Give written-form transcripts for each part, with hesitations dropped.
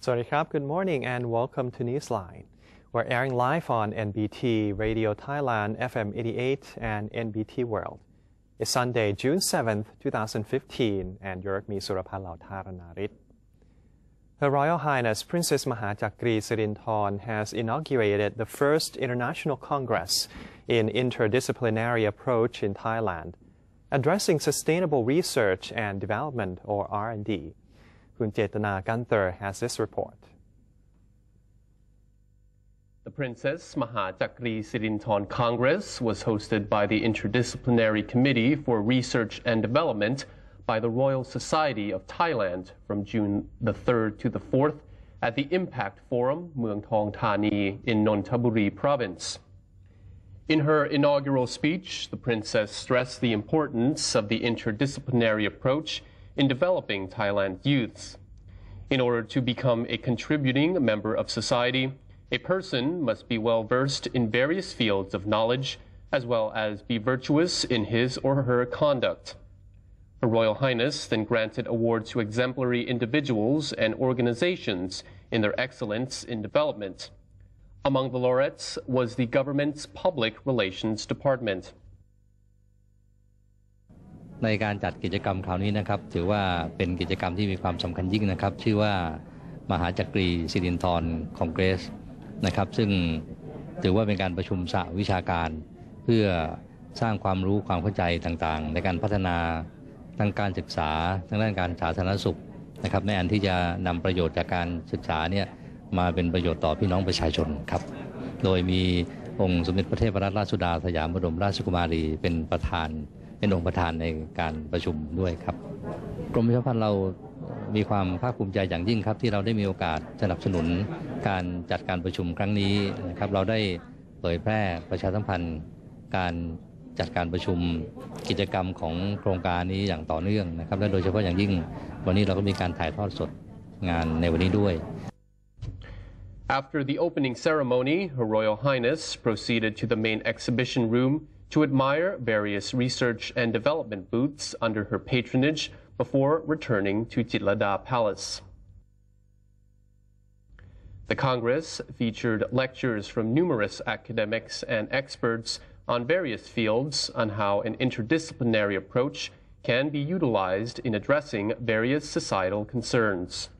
Sawadee good morning and welcome to Newsline. We're airing live on NBT Radio Thailand FM 88 and NBT World. It's Sunday, June 7th, 2015, and you're with me, Surapan Lautharanarit. Her Royal Highness Princess Mahajakri Sirinthorn has inaugurated the first International Congress in Interdisciplinary Approach in Thailand, addressing sustainable research and development, or R&D. Kun Jetana Gunther has this report. The Princess Mahajakri Sirinthorn Congress was hosted by the Interdisciplinary Committee for Research and Development by the Royal Society of Thailand from June the 3rd to the 4th at the Impact Forum, Muang Thong Thani in Nonthaburi Province. In her inaugural speech, the Princess stressed the importance of the interdisciplinary approach in developing Thailand's youths. In order to become a contributing member of society, a person must be well versed in various fields of knowledge, as well as be virtuous in his or her conduct. Her Royal Highness then granted awards to exemplary individuals and organizations in their excellence in development. Among the laureates was the government's Public Relations Department. ในการจัดกิจกรรมคราวนี้นะครับถือว่าเป็นกิจกรรมที่มีความสำคัญยิ่งนะครับชื่อว่ามหาจักรีสิรินธรคอนเกรสนะครับซึ่งถือว่าเป็นการประชุมสหวิชาการเพื่อสร้างความรู้ความเข้าใจต่างๆในการพัฒนาทางการศึกษาทางด้านการสาธารณสุขนะครับในอันที่จะนำประโยชน์จากการศึกษาเนี่ยมาเป็นประโยชน์ต่อพี่น้องประชาชนครับโดยมีองค์สมเด็จพระเทพรัตนราชสุดาสยามบรมราชกุมารีเป็นประธานเป็นองค์ประธานในการประชุมด้วยครับกรมประชาสัมพันธ์เรามีความภาคภูมิใจอย่างยิ่งครับที่เราได้มีโอกาสสนับสนุนการจัดการประชุมครั้งนี้นะครับเราได้เผยแพร่ประชาสัมพันธ์การจัดการประชุมกิจกรรมของโครงการนี้อย่างต่อเนื่องนะครับและโดยเฉพาะอย่างยิ่งวันนี้เราก็มีการถ่ายทอดสดงานในวันนี้ด้วย After the opening ceremony, Her Royal Highness proceeded to the main exhibition room to admire various research and development booths under her patronage before returning to Chitlada Palace. The Congress featured lectures from numerous academics and experts on various fields on how an interdisciplinary approach can be utilized in addressing various societal concerns.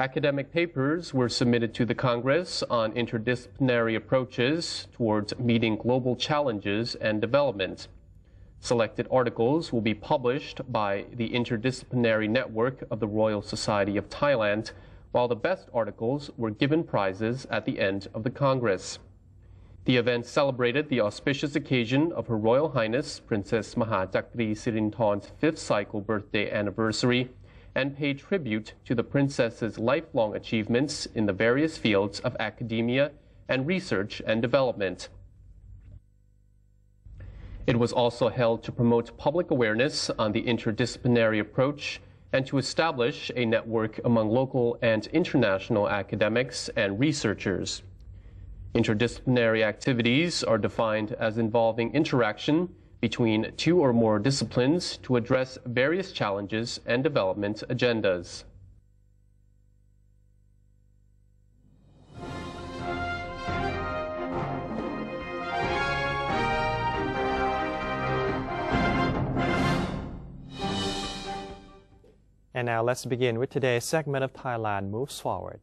Academic papers were submitted to the Congress on interdisciplinary approaches towards meeting global challenges and development. Selected articles will be published by the Interdisciplinary Network of the Royal Society of Thailand, while the best articles were given prizes at the end of the Congress. The event celebrated the auspicious occasion of Her Royal Highness Princess Mahajakri Sirinthorn's 5th cycle birthday anniversary and paid tribute to the princess's lifelong achievements in the various fields of academia and research and development. It was also held to promote public awareness on the interdisciplinary approach and to establish a network among local and international academics and researchers. Interdisciplinary activities are defined as involving interaction between two or more disciplines to address various challenges and development agendas. And now let's begin with today's segment of Thailand Moves Forward.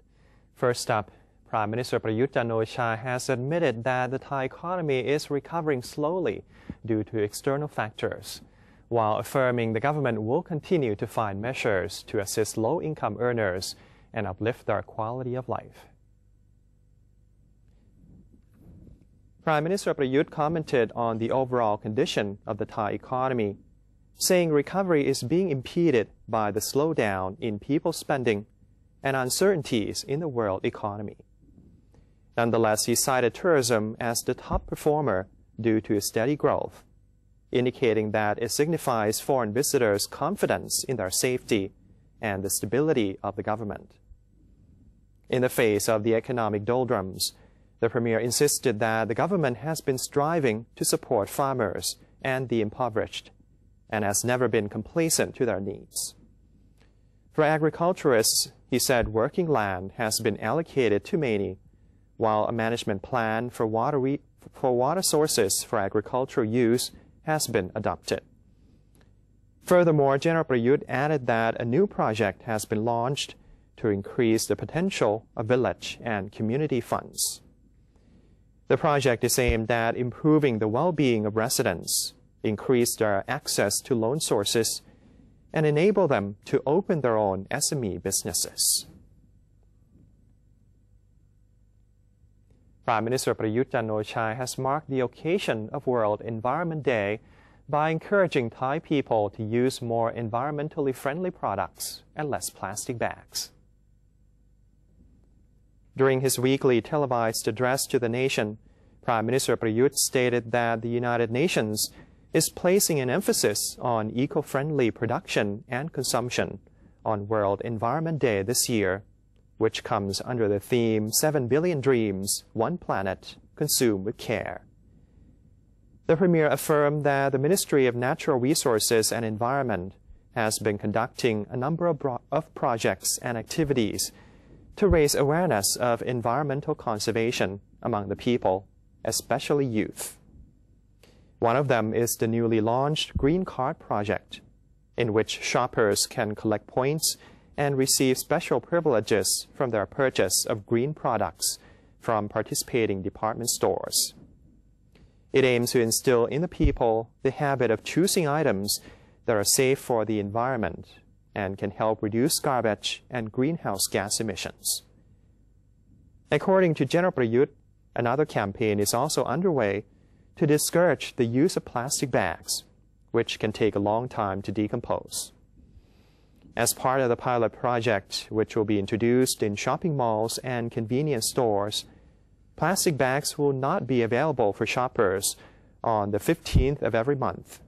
First up, Prime Minister Prayut Chan-o-cha has admitted that the Thai economy is recovering slowly due to external factors, while affirming the government will continue to find measures to assist low-income earners and uplift their quality of life. Prime Minister Prayut commented on the overall condition of the Thai economy, saying recovery is being impeded by the slowdown in people spending and uncertainties in the world economy. Nonetheless, he cited tourism as the top performer due to steady growth, indicating that it signifies foreign visitors' confidence in their safety and the stability of the government. In the face of the economic doldrums, the Premier insisted that the government has been striving to support farmers and the impoverished, and has never been complacent to their needs. For agriculturists, he said working land has been allocated to many, while a management plan for water sources for agricultural use has been adopted. Furthermore, General Prayut added that a new project has been launched to increase the potential of village and community funds. The project is aimed at improving the well-being of residents, increase their access to loan sources, and enable them to open their own SME businesses. Prime Minister Prayut Chan-o-cha has marked the occasion of World Environment Day by encouraging Thai people to use more environmentally friendly products and less plastic bags. During his weekly televised address to the nation, Prime Minister Prayut stated that the United Nations is placing an emphasis on eco-friendly production and consumption on World Environment Day this year, which comes under the theme 7 billion dreams, 1 planet, consumed with care. The Premier affirmed that the Ministry of Natural Resources and Environment has been conducting a number of projects and activities to raise awareness of environmental conservation among the people, especially youth. One of them is the newly launched Green Card project, in which shoppers can collect points and receive special privileges from their purchase of green products from participating department stores. It aims to instill in the people the habit of choosing items that are safe for the environment and can help reduce garbage and greenhouse gas emissions. According to General Prayut, another campaign is also underway to discourage the use of plastic bags, which can take a long time to decompose. As part of the pilot project, which will be introduced in shopping malls and convenience stores, plastic bags will not be available for shoppers on the 15th of every month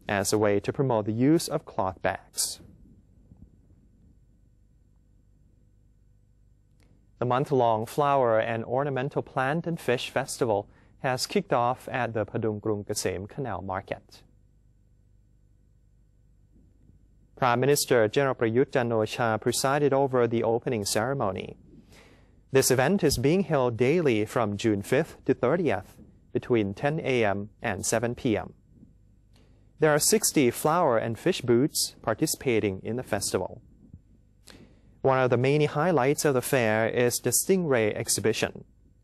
as a way to promote the use of cloth bags. The month-long flower and ornamental plant and fish festival has kicked off at the Padung Krung Kasem Canal Market. Prime Minister General Prayut Chan-o-cha presided over the opening ceremony. This event is being held daily from June 5th to 30th between 10 a.m. and 7 p.m. There are 60 flower and fish booths participating in the festival. One of the main highlights of the fair is the stingray exhibition,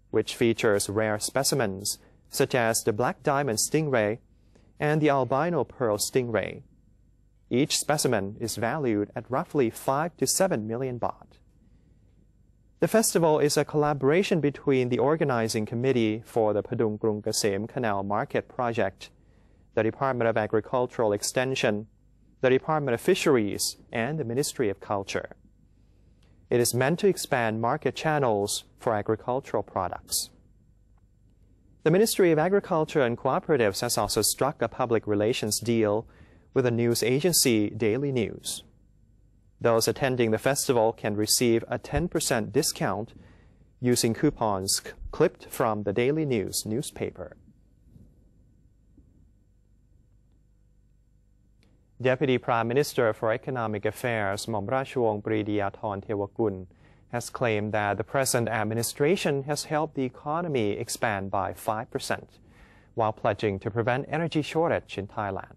which features rare specimens such as the black diamond stingray and the albino pearl stingray. Each specimen is valued at roughly 5 to 7 million baht. The festival is a collaboration between the organizing committee for the Padung Krung Kasem Canal Market project, the Department of Agricultural Extension, the Department of Fisheries, and the Ministry of Culture. It is meant to expand market channels for agricultural products. The Ministry of Agriculture and Cooperatives has also struck a public relations deal with the news agency Daily News. Those attending the festival can receive a 10% discount using coupons clipped from the Daily News newspaper. Deputy Prime Minister for Economic Affairs Hmom Rachawong Pridiyathorn Thewakul has claimed that the present administration has helped the economy expand by 5%, while pledging to prevent energy shortage in Thailand.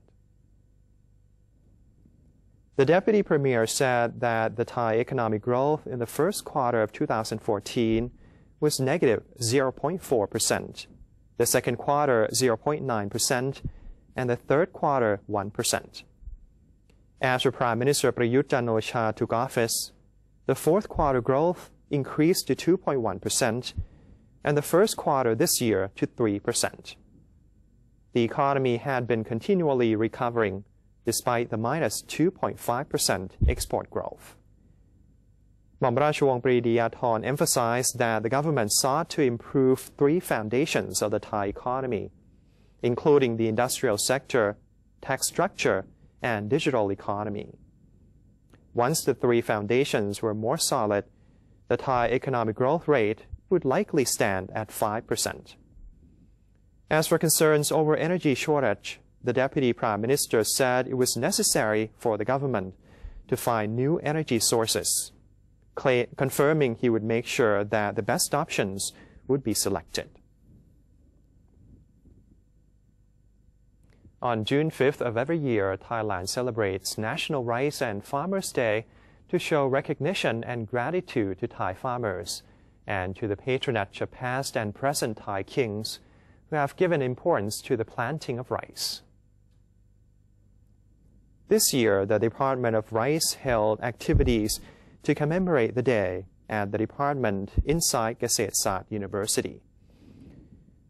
The Deputy Premier said that the Thai economic growth in the first quarter of 2014 was negative 0.4%, the second quarter 0.9%, and the third quarter 1%. After Prime Minister Prayut Chan-o-cha took office, the fourth quarter growth increased to 2.1%, and the first quarter this year to 3%. The economy had been continually recovering despite the minus 2.5% export growth. Hmom Rachawong Pridiyathorn emphasized that the government sought to improve 3 foundations of the Thai economy, including the industrial sector, tax structure, and digital economy. Once the 3 foundations were more solid, the Thai economic growth rate would likely stand at 5%. As for concerns over energy shortage, the Deputy Prime Minister said it was necessary for the government to find new energy sources, confirming he would make sure that the best options would be selected. On June 5th of every year, Thailand celebrates National Rice and Farmers' Day to show recognition and gratitude to Thai farmers and to the patronage of past and present Thai kings who have given importance to the planting of rice. This year, the Department of Rice held activities to commemorate the day at the department inside Kasetsart University.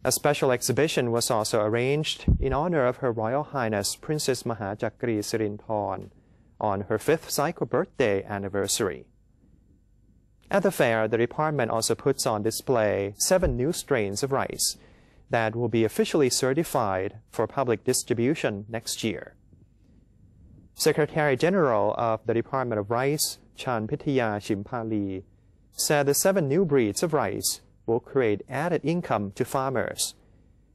A special exhibition was also arranged in honor of Her Royal Highness Princess Mahajakri Sirinthorn on her 5th cycle birthday anniversary. At the fair, the department also puts on display 7 new strains of rice that will be officially certified for public distribution next year. Secretary General of the Department of Rice, Chan Pithiya Chimpali, said the 7 new breeds of rice will create added income to farmers,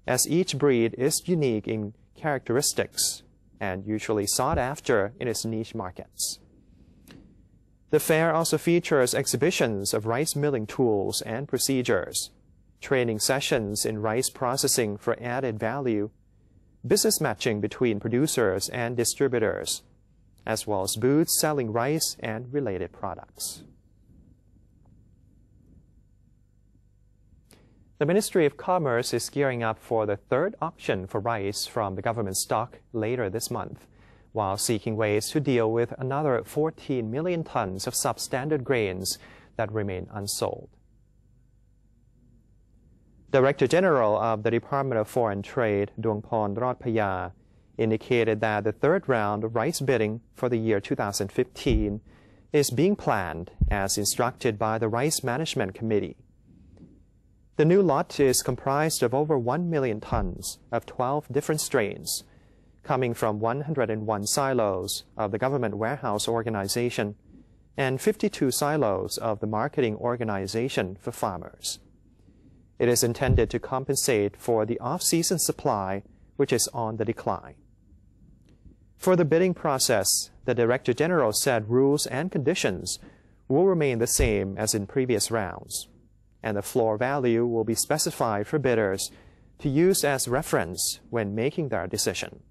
as each breed is unique in characteristics and usually sought after in its niche markets. The fair also features exhibitions of rice milling tools and procedures, training sessions in rice processing for added value, business matching between producers and distributors, as well as booths selling rice and related products. The Ministry of Commerce is gearing up for the 3rd auction for rice from the government stock later this month, while seeking ways to deal with another 14 million tons of substandard grains that remain unsold. Director General of the Department of Foreign Trade, Dongporn Rodpaya, indicated that the 3rd round of rice bidding for the year 2015 is being planned as instructed by the Rice Management Committee. The new lot is comprised of over 1 million tons of 12 different strains, coming from 101 silos of the Government Warehouse Organization and 52 silos of the Marketing Organization for Farmers. It is intended to compensate for the off-season supply, which is on the decline. For the bidding process, the Director General said rules and conditions will remain the same as in previous rounds, and the floor value will be specified for bidders to use as reference when making their decision.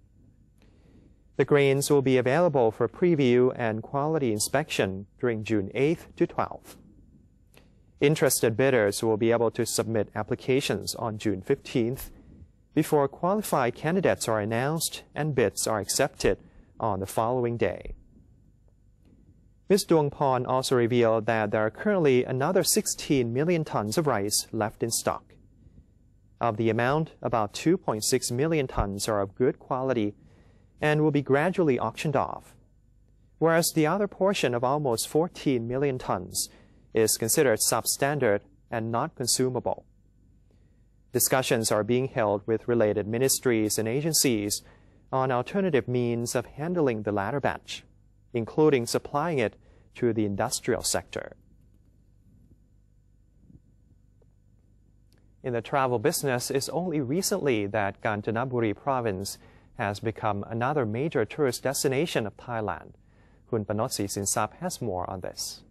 The grains will be available for preview and quality inspection during June 8th to 12th. Interested bidders will be able to submit applications on June 15th before qualified candidates are announced and bids are accepted on the following day. Ms. Dongporn also revealed that there are currently another 16 million tons of rice left in stock. Of the amount, about 2.6 million tons are of good quality and will be gradually auctioned off, whereas the other portion of almost 14 million tons is considered substandard and not consumable. Discussions are being held with related ministries and agencies on alternative means of handling the latter batch, including supplying it to the industrial sector. In the travel business, it's only recently that Kanchanaburi province has become another major tourist destination of Thailand. Kun Panotsi Sinsap has more on this.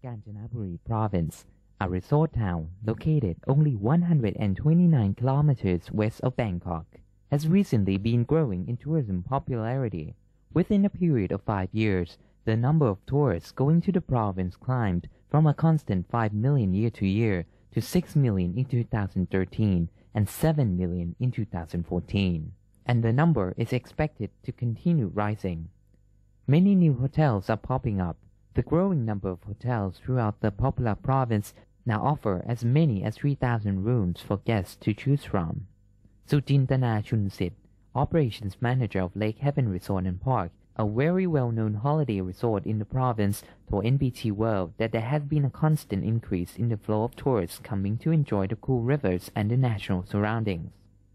Kanchanaburi province, a resort town located only 129 kilometers west of Bangkok, has recently been growing in tourism popularity. Within a period of 5 years, the number of tourists going to the province climbed from a constant 5 million year to year to 6 million in 2013 and 7 million in 2014. And the number is expected to continue rising. Many new hotels are popping up. The growing number of hotels throughout the popular province now offer as many as 3,000 rooms for guests to choose from. Sujintana Chunsit, Operations Manager of Lake Heaven Resort and Park, a very well-known holiday resort in the province, told NBT World that there has been a constant increase in the flow of tourists coming to enjoy the cool rivers and the natural surroundings.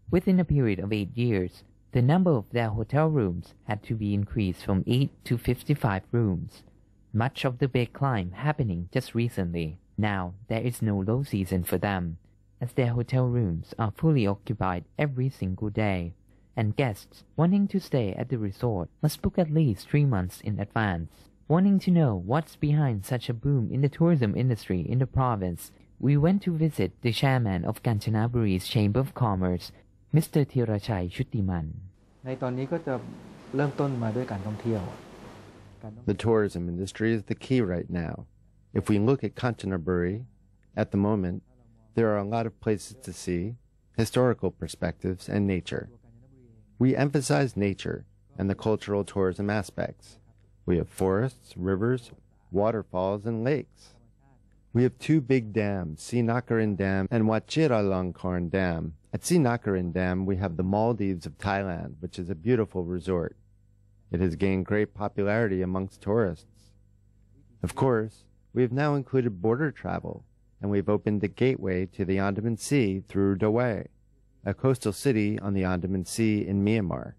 Within a period of 8 years, the number of their hotel rooms had to be increased from 8 to 55 rooms. Much of the big climb happening just recently. Now, there is no low season for them, as their hotel rooms are fully occupied every single day. and guests wanting to stay at the resort must book at least 3 months in advance. Wanting to know what's behind such a boom in the tourism industry in the province, we went to visit the chairman of Kanchanaburi's Chamber of Commerce, Mr. Thirachai Shutiman. ในตอนนี้ก็จะเริ่มต้นมาด้วยการท่องเที่ยว The tourism industry is the key right now. If we look at Kanchanaburi, at the moment, there are a lot of places to see, historical perspectives, and nature. We emphasize nature and the cultural tourism aspects. We have forests, rivers, waterfalls, and lakes. We have 2 big dams, Sinakaran Dam and Wachiralongkorn Dam. At Sinakaran Dam, we have the Maldives of Thailand, which is a beautiful resort. It has gained great popularity amongst tourists. Of course, we have now included border travel, and we've opened the gateway to the Andaman Sea through Dawei, a coastal city on the Andaman Sea in Myanmar.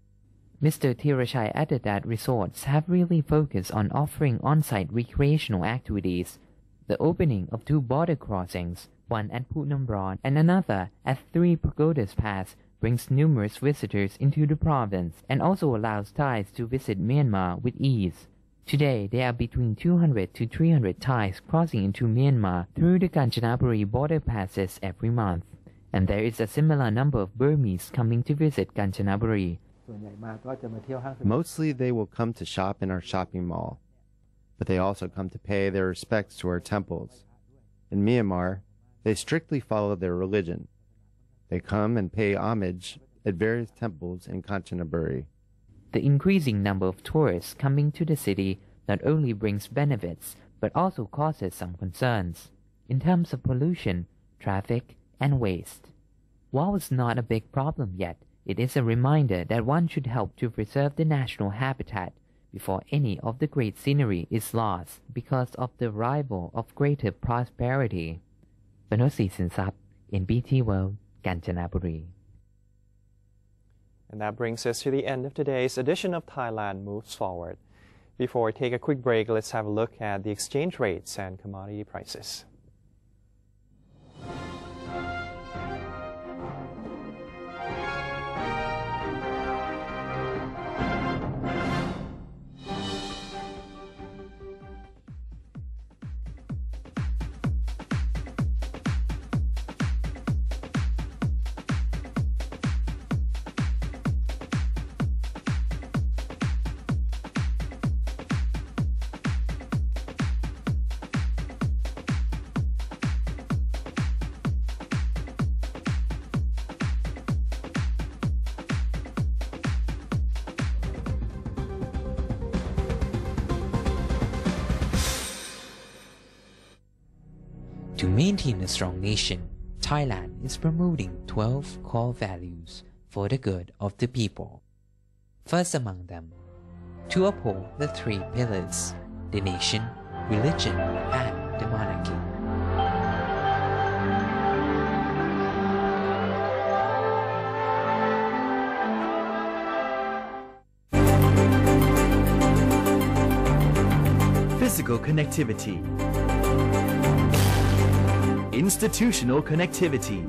Mr. Thirachai added that resorts have really focused on offering on-site recreational activities. The opening of 2 border crossings, one at Phutnam and another at 3 Pagodas Pass, brings numerous visitors into the province and also allows Thais to visit Myanmar with ease. Today, there are between 200 to 300 Thais crossing into Myanmar through the Kanchanaburi border passes every month, and there is a similar number of Burmese coming to visit Kanchanaburi. ส่วนใหญ่มาก็จะมาเที่ยวห้าง Mostly they will come to shop in our shopping mall, but they also come to pay their respects to our temples. In Myanmar, they strictly follow their religion. They come and pay homage at various temples in Kanchanaburi. The increasing number of tourists coming to the city not only brings benefits, but also causes some concerns in terms of pollution, traffic, and waste. While it's not a big problem yet, it is a reminder that one should help to preserve the national habitat before any of the great scenery is lost because of the arrival of greater prosperity. Panosi Sinsap, NBT World, Kanchanaburi. And that brings us to the end of today's edition of Thailand Moves Forward. Before we take a quick break, let's have a look at the exchange rates and commodity prices. To maintain a strong nation, Thailand is promoting 12 core values for the good of the people. First among them, to uphold the 3 pillars, the nation, religion, and the monarchy. Physical connectivity, institutional connectivity,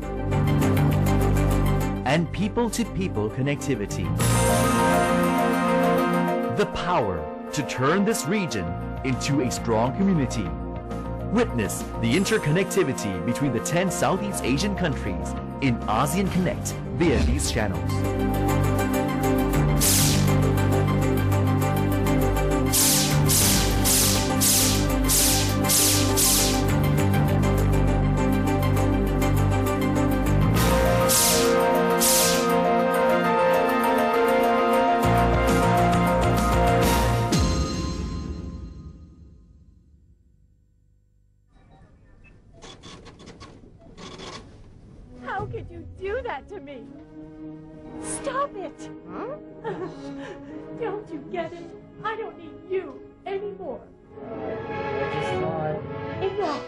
and people-to-people connectivity. The power to turn this region into a strong community. Witness the interconnectivity between the 10 Southeast Asian countries in ASEAN Connect via these channels. How could you do that to me? Stop it! Huh? Don't you get it? I don't need you anymore. Enough!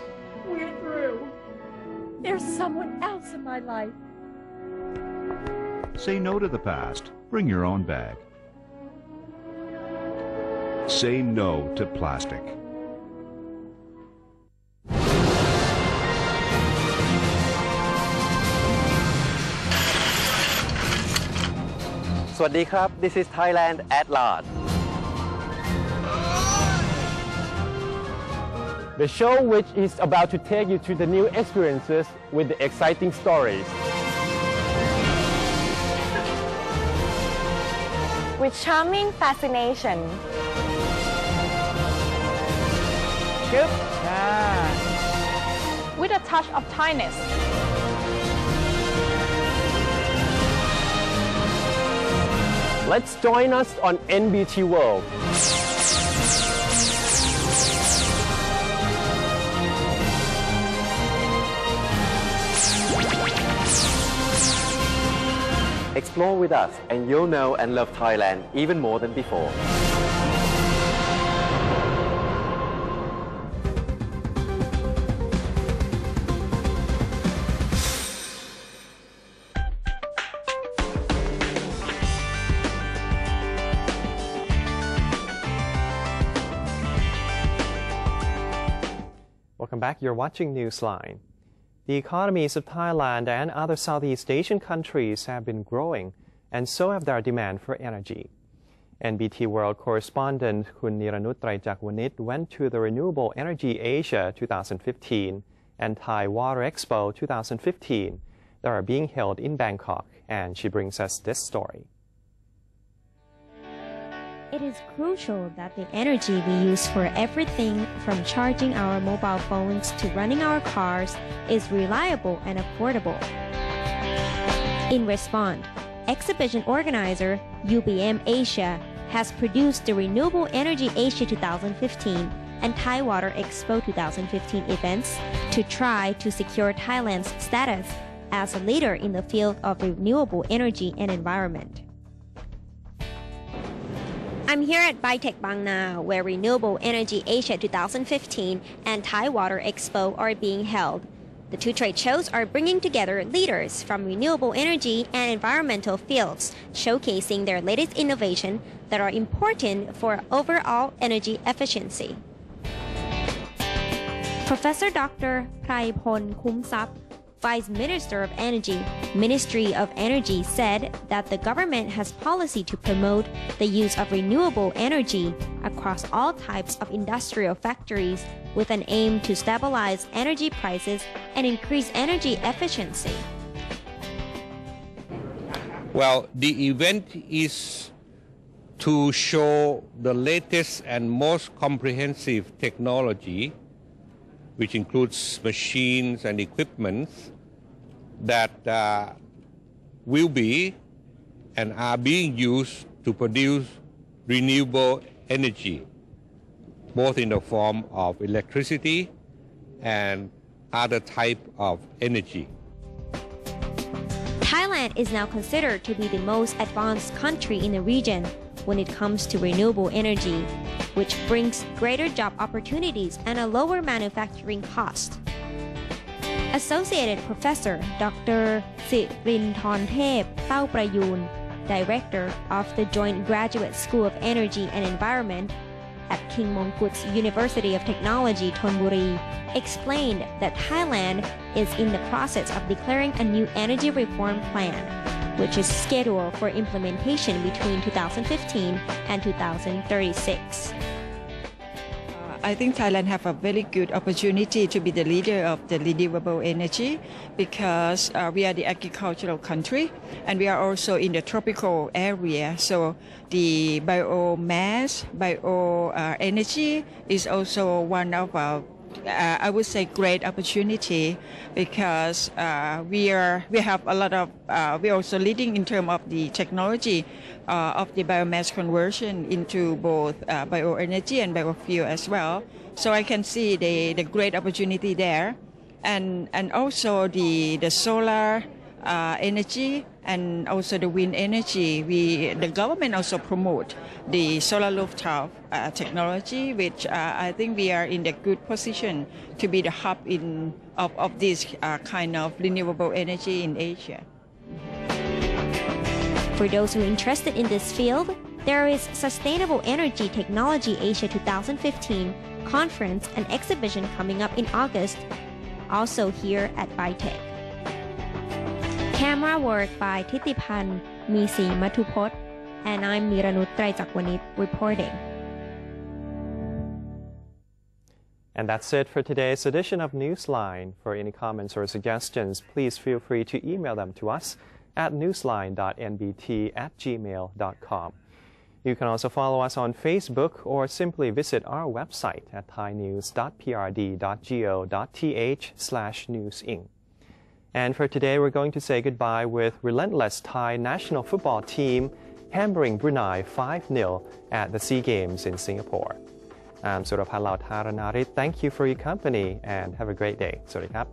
We're through. There's someone else in my life. Say no to the past. Bring your own bag. Say no to plastic. สวัสดีครับ This is Thailand at large. The show which is about to take you to the new experiences with the exciting stories. With charming fascination. Good. With a touch of Thainess. Let's join us on NBT World. Explore with us and you'll know and love Thailand even more than before. Welcome back. You're watching Newsline. The economies of Thailand and other Southeast Asian countries have been growing, and so have their demand for energy. NBT World correspondent Khun Niranut Traijakwanith went to the Renewable Energy Asia 2015 and Thai Water Expo 2015 that are being held in Bangkok, and she brings us this story. It is crucial that the energy we use for everything from charging our mobile phones to running our cars is reliable and affordable. In response, exhibition organizer UBM Asia has produced the Renewable Energy Asia 2015 and Thai Water Expo 2015 events to try to secure Thailand's status as a leader in the field of renewable energy and environment. I'm here at Bytech Bang Na, where Renewable Energy Asia 2015 and Thai Water Expo are being held. The two trade shows are bringing together leaders from renewable energy and environmental fields, showcasing their latest innovation that are important for overall energy efficiency. Professor Dr. Praipon Kumsap, Vice Minister of Energy, Ministry of Energy, said that the government has policy to promote the use of renewable energy across all types of industrial factories with an aim to stabilize energy prices and increase energy efficiency. Well, the event is to show the latest and most comprehensive technology, which includes machines and equipment that will be and are being used to produce renewable energy, both in the form of electricity and other type of energy. Thailand is now considered to be the most advanced country in the region when it comes to renewable energy, which brings greater job opportunities and a lower manufacturing cost. Associated Professor Dr. Sirinthornthep Tauprayun, Director of the Joint Graduate School of Energy and Environment at King Mongkut's University of Technology, Thonburi, explained that Thailand is in the process of declaring a new energy reform plan, which is scheduled for implementation between 2015 and 2036. I think Thailand have a very good opportunity to be the leader of the renewable energy because we are the agricultural country and we are also in the tropical area. So the biomass, bioenergy is also one of our I would say great opportunity because we have a lot of we're also leading in terms of the technology of the biomass conversion into both bioenergy and biofuel as well. So I can see the great opportunity there, and also the solar energy and also the wind energy. The government also promote the solar rooftop technology, which I think we are in the good position to be the hub of this kind of renewable energy in Asia. For those who are interested in this field, there is Sustainable Energy Technology Asia 2015 conference and exhibition coming up in August, also here at Bytech. Camera work by Thitipan Misi Matupot, And I'm Niranut Traijakwanit reporting. And that's it for today's edition of Newsline. For any comments or suggestions, please feel free to email them to us at newsline.nbt@gmail.com. You can also follow us on Facebook or simply visit our website at thainews.prd.go.th/newsing. And for today, we're going to say goodbye with relentless Thai national football team hammering Brunei 5-0 at the SEA Games in Singapore. I'm Suraphal Lautaranarit. Thank you for your company and have a great day. สวัสดีครับ